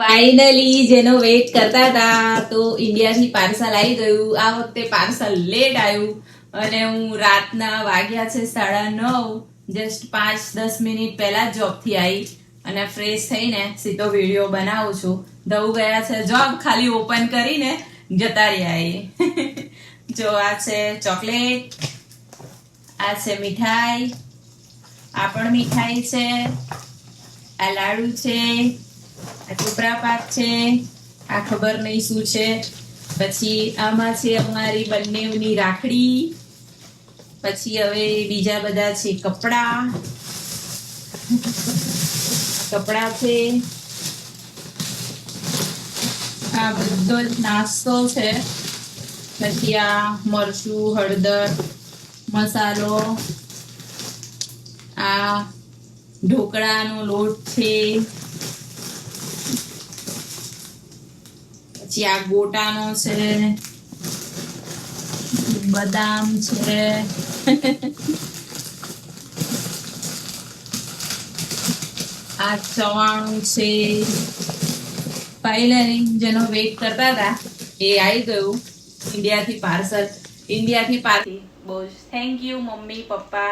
Finally જેનો wet કરતા હતા તો ઇન્ડિયાથી પાર્સલ આવી ગયું. આ વખતે પાર્સલ લેટ આવ્યું અને હું રાતના વાગ્યા છે 9:30, જસ્ટ 5-10 મિનિટ પહેલા જોબથી આવી અને ફ્રેશ થઈને સીધો વિડીયો બનાવું છું. દઉ ગયા છે જોબ, ખાલી ઓપન કરીને જતા રહ્યા. જો આ છે ચોકલેટ, આ છે મીઠાઈ, આ પણ મીઠાઈ છે, આ લાડુ છે, આ ટોપરા પાક છે, આ ખબર નહીં શું છે. પછી આમાં છે અમારી બંનેની રાખડી. પછી હવે બીજા બધા છે કપડા છે. આ બધો જ નાસ્તો છે. પછી આ મરચું, હળદર, મસાલો, આ ઢોકળાનો લોટ છે. પછી આ ગોટાનો છે, બદામ છે, આ ચવાણું છે. ફાઇનલી જેનો વેટ કરતા હતા એ આવી ગયું ઇન્ડિયાથી પાર્સલ. બહુ થેન્ક યુ મમ્મી પપ્પા.